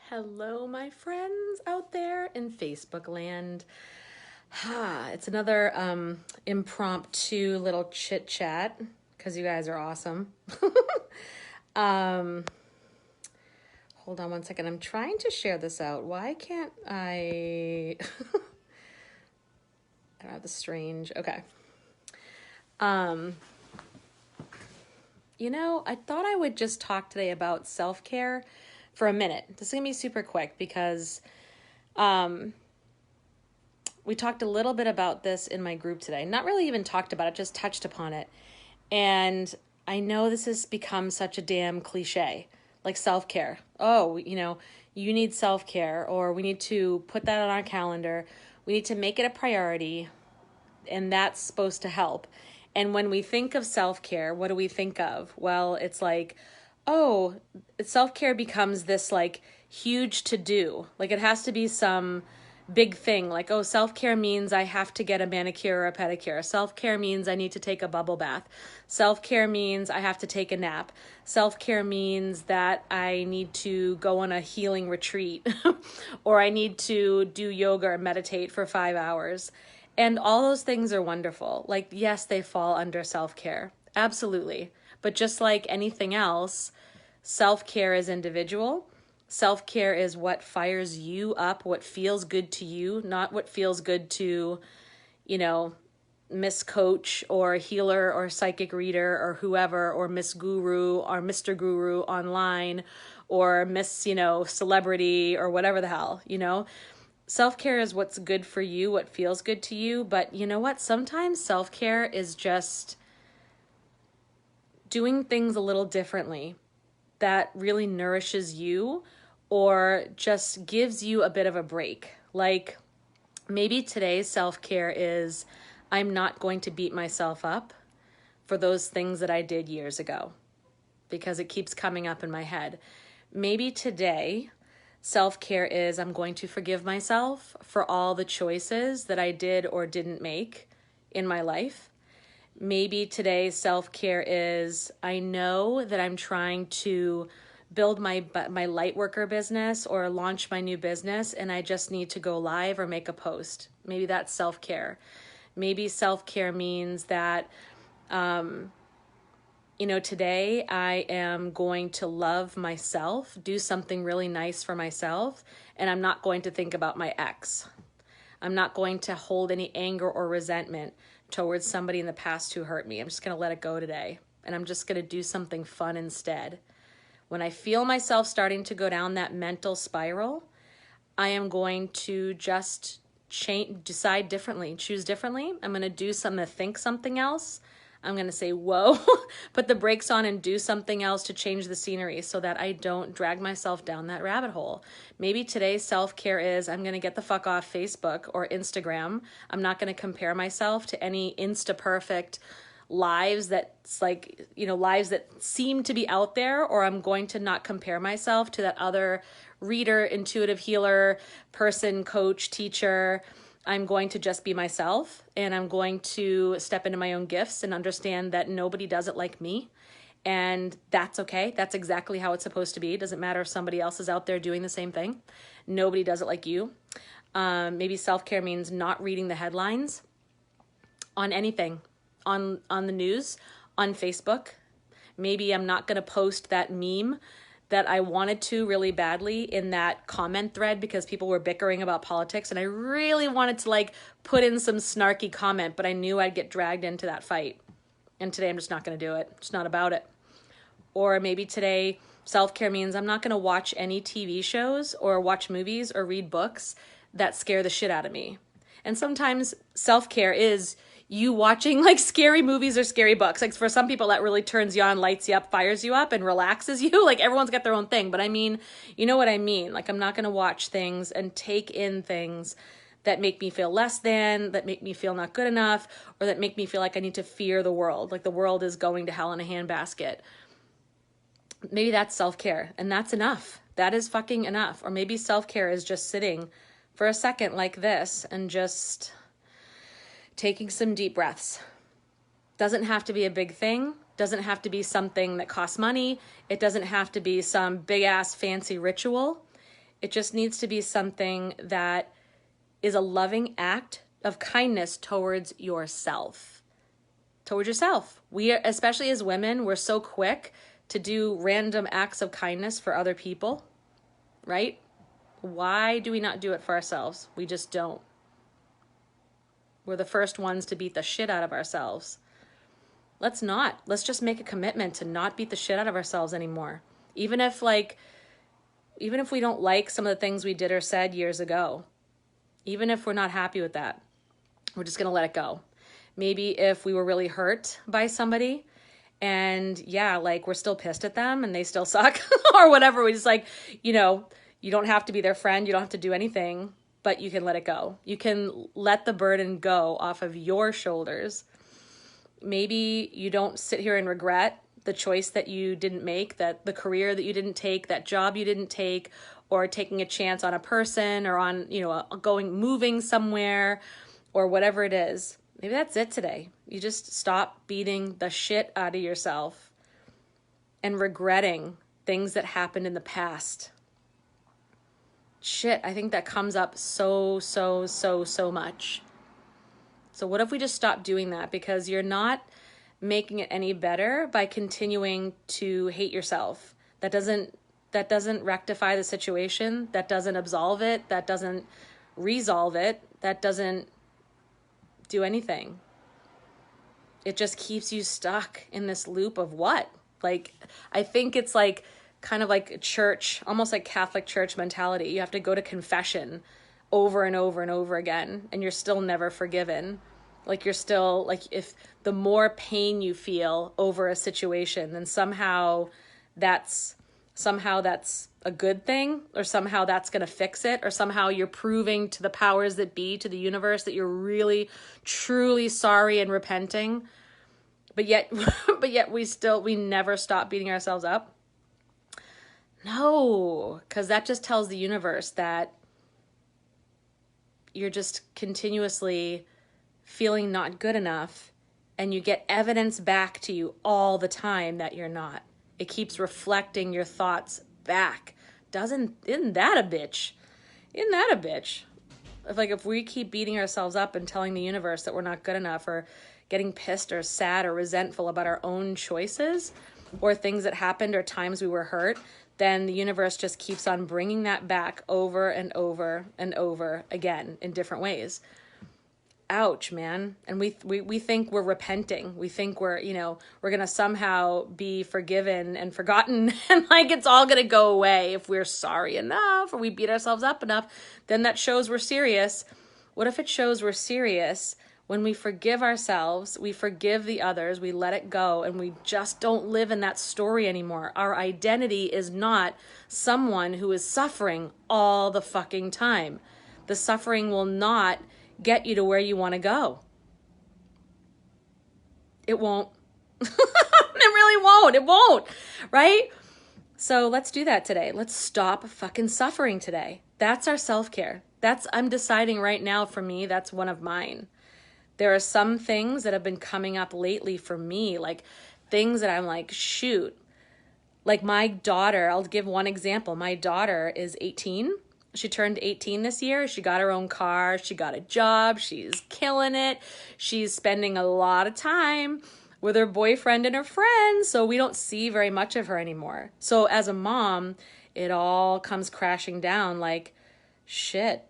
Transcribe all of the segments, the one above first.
Hello, my friends out there in Facebook land. It's another impromptu little chit chat because you guys are awesome. um, Hold on one second. I'm trying to share this out. Why can't I? I don't have the strange. Okay. I thought I would just talk today about self-care for a minute. This is gonna be super quick because we talked a little bit about this in my group today. Not really even talked about it, just touched upon it. And I know this has become such a damn cliche, like self-care. Oh, you need self-care, or we need to put that on our calendar. We need to make it a priority, and that's supposed to help. And when we think of self-care, what do we think of? Well, it's like, oh, self-care becomes this like huge to-do. Like it has to be some big thing. Like, oh, self-care means I have to get a manicure or a pedicure. Self-care means I need to take a bubble bath. Self-care means I have to take a nap. Self-care means that I need to go on a healing retreat or I need to do yoga or meditate for 5 hours. And all those things are wonderful. Like, yes, they fall under self-care. Absolutely. But just like anything else, self-care is individual. Self-care is what fires you up, what feels good to you, not what feels good to, Miss Coach or healer or psychic reader or whoever, or Miss Guru or Mr. Guru online or Miss, celebrity or whatever the hell, Self-care is what's good for you, what feels good to you. But you know what? Sometimes self-care is just doing things a little differently that really nourishes you or just gives you a bit of a break. Like maybe today's self-care is I'm not going to beat myself up for those things that I did years ago because it keeps coming up in my head. Maybe today self-care is I'm going to forgive myself for all the choices that I did or didn't make in my life. Maybe today's self-care is I know that I'm trying to build my light worker business or launch my new business and I just need to go live or make a post. Maybe that's self-care. Maybe self-care means that today I am going to love myself, do something really nice for myself, and I'm not going to think about my ex. I'm not going to hold any anger or resentment towards somebody in the past who hurt me. I'm just going to let it go today, and I'm just going to do something fun instead. When I feel myself starting to go down that mental spiral, I am going to just decide differently, choose differently. I'm going to do something, think something else. I'm going to say, whoa, put the brakes on and do something else to change the scenery so that I don't drag myself down that rabbit hole. Maybe today's self-care is I'm going to get the fuck off Facebook or Instagram. I'm not going to compare myself to any Insta-perfect lives that's like, lives that seem to be out there, or I'm going to not compare myself to that other reader, intuitive healer, person, coach, teacher. I'm going to just be myself, and I'm going to step into my own gifts and understand that nobody does it like me. And that's okay. That's exactly how it's supposed to be. It doesn't matter if somebody else is out there doing the same thing. Nobody does it like you. Maybe self-care means not reading the headlines on anything, on the news, on Facebook. Maybe I'm not going to post that meme that I wanted to really badly in that comment thread because people were bickering about politics and I really wanted to put in some snarky comment, but I knew I'd get dragged into that fight. And today I'm just not going to do it. It's not about it. Or maybe today self-care means I'm not going to watch any TV shows or watch movies or read books that scare the shit out of me. And sometimes self-care is you watching scary movies or scary books. For some people that really turns you on, lights you up, fires you up, and relaxes you. Everyone's got their own thing. But I mean, you know what I mean? I'm not going to watch things and take in things that make me feel less than, that make me feel not good enough, or that make me feel like I need to fear the world. Like the world is going to hell in a handbasket. Maybe that's self-care, and that's enough. That is fucking enough. Or maybe self-care is just sitting for a second like this and just taking some deep breaths. Doesn't have to be a big thing. Doesn't have to be something that costs money. It doesn't have to be some big ass fancy ritual. It just needs to be something that is a loving act of kindness towards yourself. Towards yourself. We are, especially as women, we're so quick to do random acts of kindness for other people, right? Why do we not do it for ourselves? We just don't. We're the first ones to beat the shit out of ourselves. Let's not. Let's just make a commitment to not beat the shit out of ourselves anymore. Even if we don't like some of the things we did or said years ago, even if we're not happy with that, we're just going to let it go. Maybe if we were really hurt by somebody and yeah, like we're still pissed at them and they still suck or whatever, we just like, you don't have to be their friend. You don't have to do anything, but you can let it go. You can let the burden go off of your shoulders. Maybe you don't sit here and regret the choice that you didn't make, that the career that you didn't take, that job you didn't take, or taking a chance on a person or on, moving somewhere or whatever it is. Maybe that's it today. You just stop beating the shit out of yourself and regretting things that happened in the past. Shit, I think that comes up so much. So what if we just stop doing that? Because you're not making it any better by continuing to hate yourself. That doesn't rectify the situation. That doesn't absolve it. That doesn't resolve it. That doesn't do anything. It just keeps you stuck in this loop of what? Like, I think it's like kind of like church, almost like Catholic church mentality. You have to go to confession over and over and over again, and you're still never forgiven. Like you're still, like if the more pain you feel over a situation, then somehow that's a good thing, or somehow that's going to fix it, or somehow you're proving to the powers that be, to the universe, that you're really, truly sorry and repenting. But yet we never stop beating ourselves up. No, because that just tells the universe that you're just continuously feeling not good enough, and you get evidence back to you all the time that you're not. It keeps reflecting your thoughts back. Isn't that a bitch? Isn't that a bitch? If we keep beating ourselves up and telling the universe that we're not good enough, or getting pissed or sad or resentful about our own choices or things that happened or times we were hurt, then the universe just keeps on bringing that back over and over and over again in different ways. Ouch, man. And we think we're repenting. We think we're going to somehow be forgiven and forgotten, and like it's all going to go away if we're sorry enough or we beat ourselves up enough. Then that shows we're serious. What if it shows we're serious when we forgive ourselves, we forgive the others, we let it go, and we just don't live in that story anymore? Our identity is not someone who is suffering all the fucking time. The suffering will not get you to where you want to go. It won't. It really won't. It won't. Right? So let's do that today. Let's stop fucking suffering today. That's our self-care. I'm deciding right now for me, that's one of mine. There are some things that have been coming up lately for me, like things that I'm like, shoot. Like my daughter, I'll give one example. My daughter is 18. She turned 18 this year. She got her own car. She got a job. She's killing it. She's spending a lot of time with her boyfriend and her friends, so we don't see very much of her anymore. So as a mom, it all comes crashing down like shit.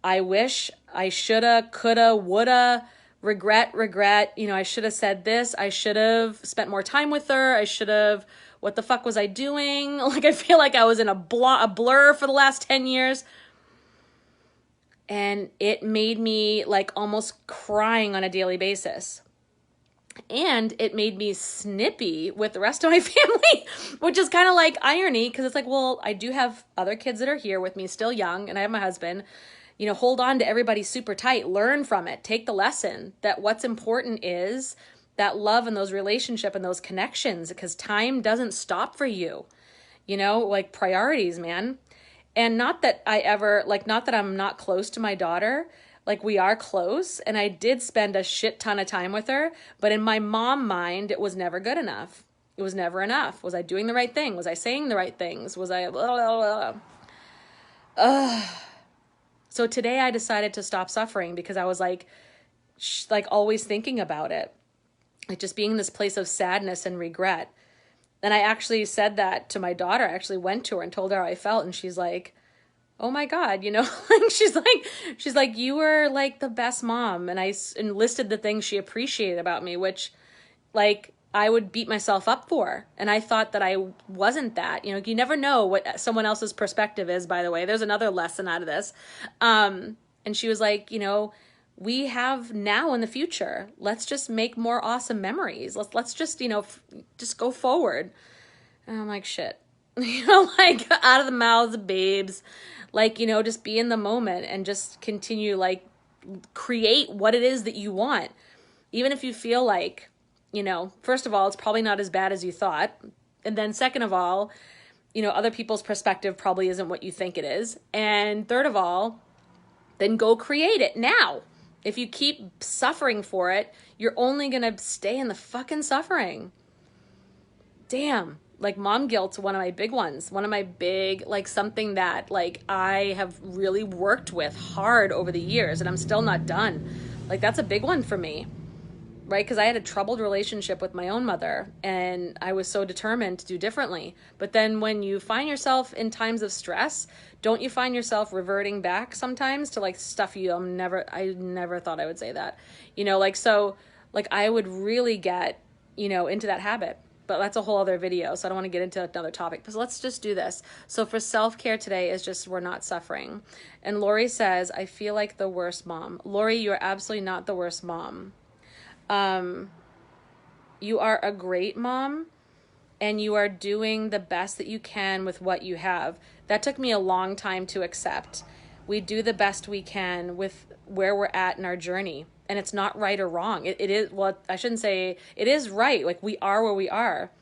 I wish I shoulda, coulda, woulda, regret. I should have said this. I should have spent more time with her. I should have, what the fuck was I doing? Like, I feel like I was in a blur for the last 10 years. And it made me like almost crying on a daily basis. And it made me snippy with the rest of my family, which is kind of like irony, because it's like, well, I do have other kids that are here with me, still young, and I have my husband. Hold on to everybody super tight, learn from it, take the lesson that what's important is that love and those relationships and those connections, because time doesn't stop for you, like priorities, man. And not that I'm not close to my daughter, like we are close, and I did spend a shit ton of time with her, but in my mom mind, it was never good enough. It was never enough. Was I doing the right thing? Was I saying the right things? Was I blah, blah, blah. So today I decided to stop suffering because I was like always thinking about it. Like just being in this place of sadness and regret. And I actually said that to my daughter. I actually went to her and told her how I felt. And she's like, oh my God, you know, like she's like, you were like the best mom. And I enlisted the things she appreciated about me, which like I would beat myself up for. And I thought that I wasn't that. You know, you never know what someone else's perspective is, by the way. There's another lesson out of this. And she was like, you know, we have now and the future. Let's just make more awesome memories. Let's just, you know, just go forward. And I'm like, shit. You know, like out of the mouths of babes. Like, you know, just be in the moment and just continue, like, create what it is that you want. Even if you feel like, you know, first of all, it's probably not as bad as you thought. And then second of all, you know, other people's perspective probably isn't what you think it is. And third of all, then go create it now. If you keep suffering for it, you're only going to stay in the fucking suffering. Damn. Like mom guilt's one of my big ones. One of my big, like something that like I have really worked with hard over the years and I'm still not done. Like that's a big one for me, right? Because I had a troubled relationship with my own mother and I was so determined to do differently. But then when you find yourself in times of stress, don't you find yourself reverting back sometimes to like stuff I never thought I would say that, you know, like, so like I would really get, you know, into that habit. But that's a whole other video, so I don't want to get into another topic. But let's just do this. So for self-care today is just we're not suffering. And Lori says, I feel like the worst mom. Lori, you are absolutely not the worst mom. You are a great mom, and you are doing the best that you can with what you have. That took me a long time to accept. We do the best we can with where we're at in our journey. And it's not right or wrong. It is, well, I shouldn't say it is right. Like we are where we are.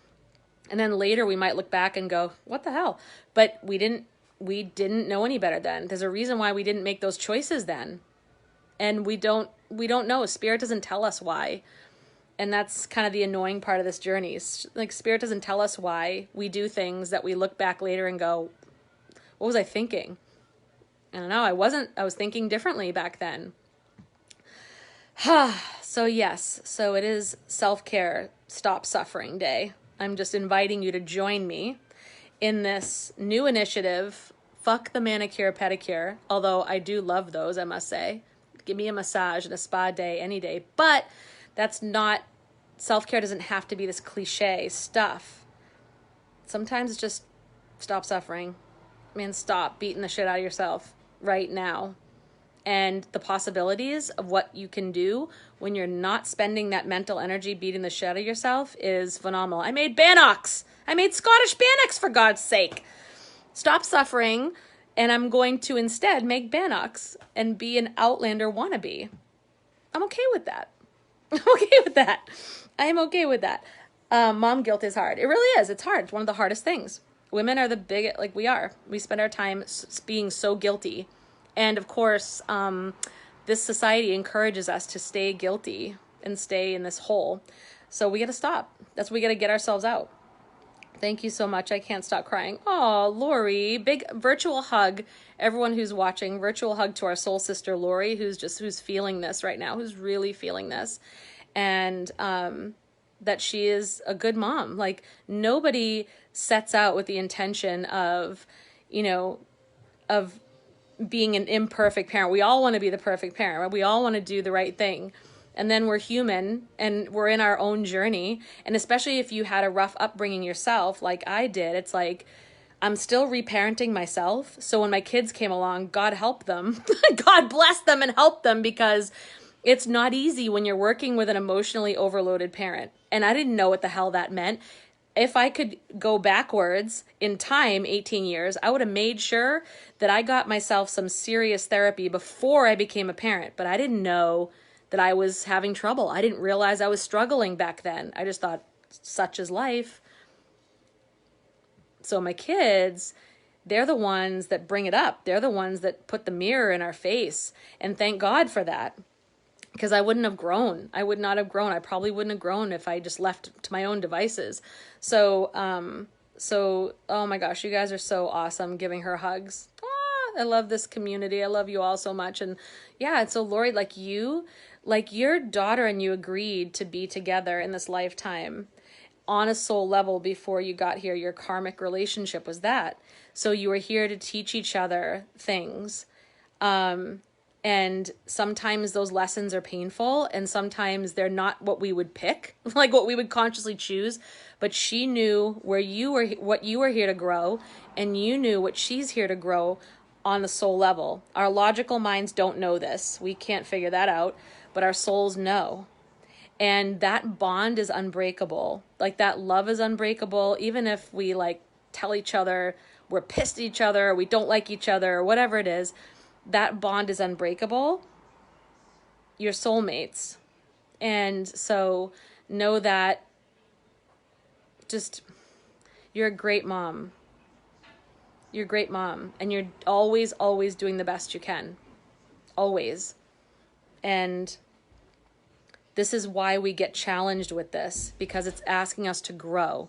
And then later we might look back and go, what the hell? But we didn't know any better then. There's a reason why we didn't make those choices then. And we don't know. Spirit doesn't tell us why. And that's kind of the annoying part of this journey. Like Spirit doesn't tell us why we do things that we look back later and go, what was I thinking? I don't know. I was thinking differently back then. So yes, so it is self-care, stop suffering day. I'm just inviting you to join me in this new initiative, fuck the manicure, pedicure, although I do love those, I must say. Give me a massage and a spa day any day, but that's not, self-care doesn't have to be this cliche stuff. Sometimes it's just stop suffering. Man, stop beating the shit out of yourself right now. And the possibilities of what you can do when you're not spending that mental energy beating the shit out of yourself is phenomenal. I made Bannocks. I made Scottish Bannocks, for God's sake. Stop suffering, and I'm going to instead make Bannocks and be an Outlander wannabe. I'm okay with that. I'm okay with that. I am okay with that. Mom guilt is hard. It really is. It's hard. It's one of the hardest things. Women are the biggest, like we are. We spend our time being so guilty. And of course, this society encourages us to stay guilty and stay in this hole. So we got to stop. That's what we got to get ourselves out. Thank you so much. I can't stop crying. Oh, Lori, big virtual hug. Everyone who's watching, virtual hug to our soul sister, Lori, who's feeling this right now, who's really feeling this. And that she is a good mom. Like nobody sets out with the intention of, you know, of being an imperfect parent. We all want to be the perfect parent, right? We all want to do the right thing. And then we're human and we're in our own journey. And especially if you had a rough upbringing yourself, like I did, it's like, I'm still reparenting myself. So when my kids came along, God help them. God bless them and help them, because it's not easy when you're working with an emotionally overloaded parent. And I didn't know what the hell that meant. If I could go backwards in time, 18 years, I would have made sure that I got myself some serious therapy before I became a parent. But I didn't know that I was having trouble. I didn't realize I was struggling back then. I just thought, such is life. So my kids, they're the ones that bring it up. They're the ones that put the mirror in our face. And thank God for that. because I wouldn't have grown. I would not have grown. I probably wouldn't have grown if I just left to my own devices. So, oh my gosh, you guys are so awesome giving her hugs. Ah, I love this community. I love you all so much. And yeah, and so Lori, like your daughter and you agreed to be together in this lifetime on a soul level before you got here. Your karmic relationship was that. So you were here to teach each other things. And sometimes those lessons are painful, and sometimes they're not what we would pick, like what we would consciously choose. But she knew what you were here to grow, and you knew what she's here to grow on the soul level. Our logical minds don't know this. We can't figure that out, but our souls know. And that bond is unbreakable. Like that love is unbreakable, even if we like tell each other we're pissed at each other, or we don't like each other, or whatever it is. That bond is unbreakable. You're soulmates. And so know that just, you're a great mom. You're a great mom. And you're always, always doing the best you can. Always. And this is why we get challenged with this, because it's asking us to grow.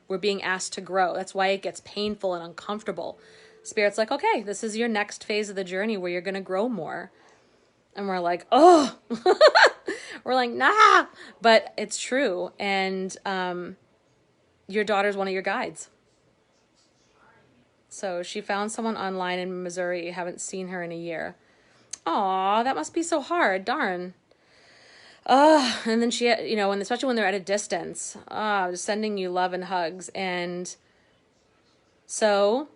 We're being asked to grow. That's why it gets painful and uncomfortable. Spirit's like, okay, this is your next phase of the journey where you're going to grow more. And we're like, oh, we're like, nah, but it's true. And your daughter's one of your guides. So she found someone online in Missouri. Haven't seen her in a year. Aw, that must be so hard. Darn. And then she, and especially when they're at a distance, just sending you love and hugs. And so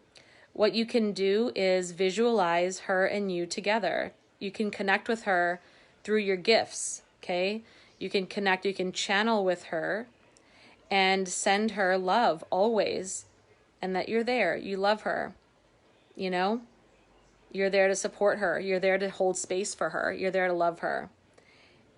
what you can do is visualize her and you together. You can connect with her through your gifts, okay? You can connect, you can channel with her and send her love always, and that you're there, you love her, You're there to support her. You're there to hold space for her. You're there to love her.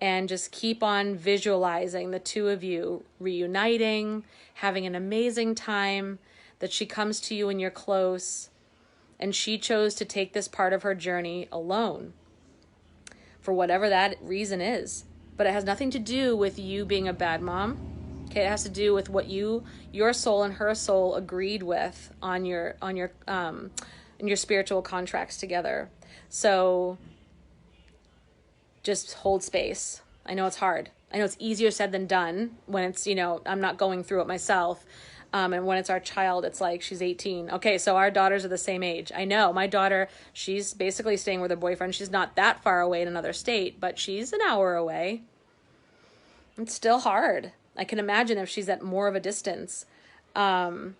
And just keep on visualizing the two of you reuniting, having an amazing time, that she comes to you when you're close, and she chose to take this part of her journey alone for whatever that reason is. But it has nothing to do with you being a bad mom. Okay, it has to do with what your soul and her soul agreed with on your in your spiritual contracts together. So just hold space. I know it's hard. I know it's easier said than done when it's, I'm not going through it myself. And when it's our child, it's like, she's 18. Okay, so our daughters are the same age. I know, my daughter, she's basically staying with her boyfriend. She's not that far away in another state, but she's an hour away. It's still hard. I can imagine if she's at more of a distance. But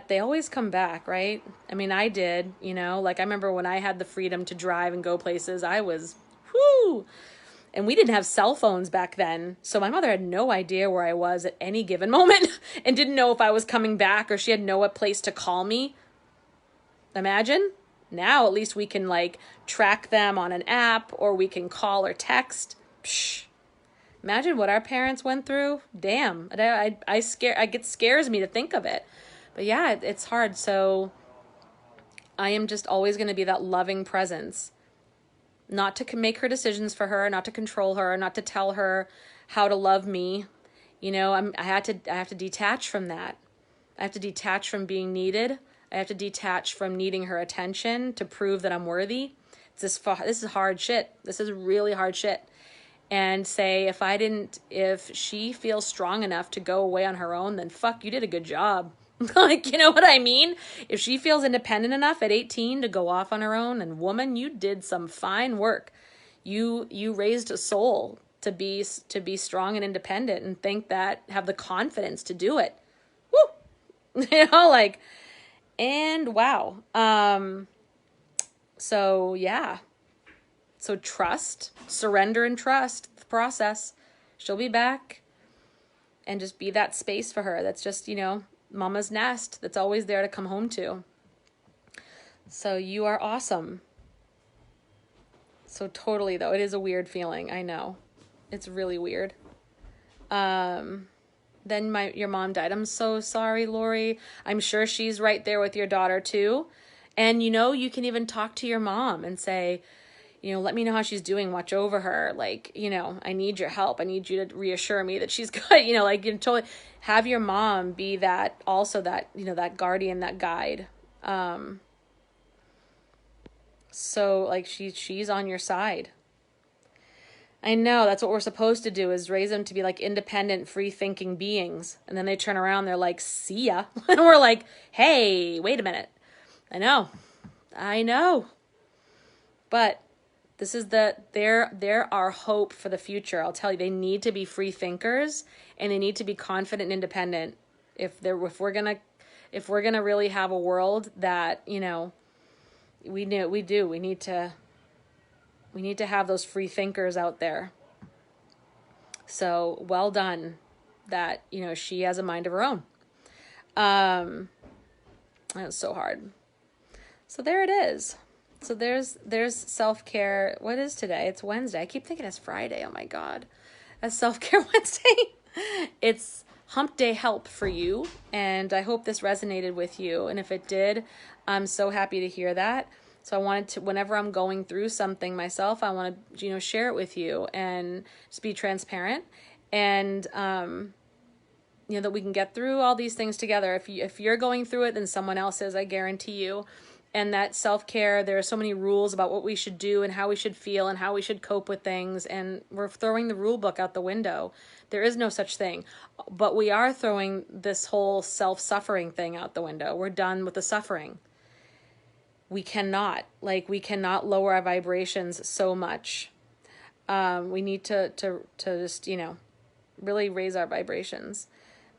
they always come back, right? I mean, I did, like I remember when I had the freedom to drive and go places, I was, whoo! And we didn't have cell phones back then. So my mother had no idea where I was at any given moment and didn't know if I was coming back, or she had no place to call me. Imagine. Now at least we can like track them on an app, or we can call or text. Psh. Imagine what our parents went through. Damn. It scares me to think of it. But yeah, it's hard. So I am just always going to be that loving presence. Not to make her decisions for her, not to control her, not to tell her how to love me. I have to detach from that. I have to detach from being needed. I have to detach from needing her attention to prove that I'm worthy. This is hard shit. This is really hard shit. And say, if she feels strong enough to go away on her own, then fuck, you did a good job. Like, you know what I mean? If she feels independent enough at 18 to go off on her own, and woman, you did some fine work. You raised a soul to be strong and independent, and have the confidence to do it. Woo! And wow. So yeah. So trust, surrender and trust the process. She'll be back, and just be that space for her. That's just, mama's nest that's always there to come home to. So you are awesome. So totally, though, it is a weird feeling. I know. It's really weird. Then your mom died. I'm so sorry, Lori. I'm sure she's right there with your daughter too. And you can even talk to your mom and say, let me know how she's doing. Watch over her. Like, I need your help. I need you to reassure me that she's good. Like, totally have your mom be that, also that, that guardian, that guide. So like she's on your side. I know, that's what we're supposed to do, is raise them to be like independent, free-thinking beings. And then they turn around, they're like, see ya. And we're like, hey, wait a minute. I know. But this is they're our hope for the future. I'll tell you, they need to be free thinkers, and they need to be confident and independent. If we're gonna really have a world that, we need to have those free thinkers out there. So well done that, she has a mind of her own. It's so hard. So there it is. So there's self-care. What is today? It's Wednesday. I keep thinking it's Friday. Oh my God. That's Self-Care Wednesday. It's hump day help for you. And I hope this resonated with you. And if it did, I'm so happy to hear that. So I wanted to, whenever I'm going through something myself, I want to, share it with you and just be transparent, and, that we can get through all these things together. If you're going through it, then someone else is, I guarantee you. And that self-care, there are so many rules about what we should do and how we should feel and how we should cope with things. And we're throwing the rule book out the window. There is no such thing. But we are throwing this whole self-suffering thing out the window. We're done with the suffering. We cannot lower our vibrations so much. We need to just, really raise our vibrations.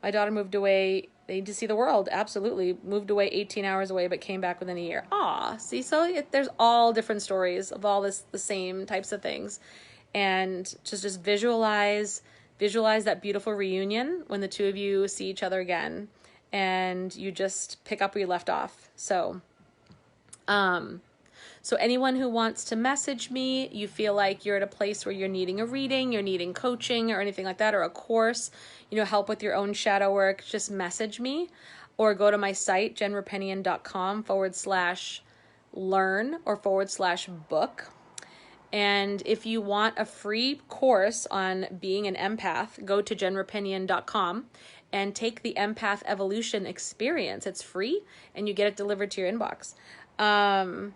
My daughter moved away. They need to see the world. Absolutely. Moved away 18 hours away, but came back within a year. See, so there's all different stories of all the same types of things. And just visualize that beautiful reunion when the two of you see each other again, and you just pick up where you left off. So anyone who wants to message me, you feel like you're at a place where you're needing a reading, you're needing coaching or anything like that, or a course, help with your own shadow work, just message me, or go to my site, jenrapinian.com/learn or /book. And if you want a free course on being an empath, go to jenrapinian.com and take the Empath Evolution Experience. It's free, and you get it delivered to your inbox. I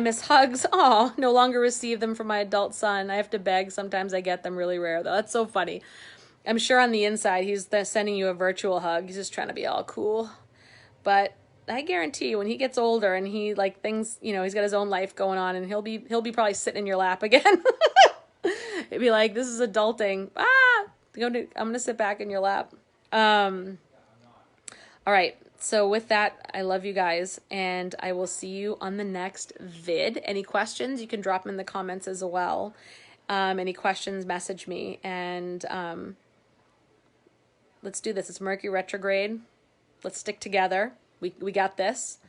miss hugs. No longer receive them from my adult son. I have to beg. Sometimes I get them, really rare though. That's so funny. I'm sure on the inside he's sending you a virtual hug. He's just trying to be all cool. But I guarantee you, when he gets older and he things, he's got his own life going on, and he'll be probably sitting in your lap again. It'd be like, this is adulting. I'm gonna sit back in your lap. All right. So with that, I love you guys, and I will see you on the next vid. Any questions, you can drop them in the comments as well. Any questions, message me, and let's do this. It's Mercury retrograde. Let's stick together. We got this.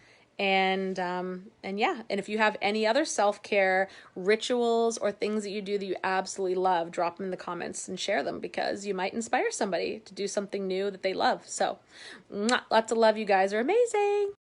And yeah, and if you have any other self-care rituals or things that you do that you absolutely love, drop them in the comments and share them, because you might inspire somebody to do something new that they love. So, lots of love. You guys are amazing.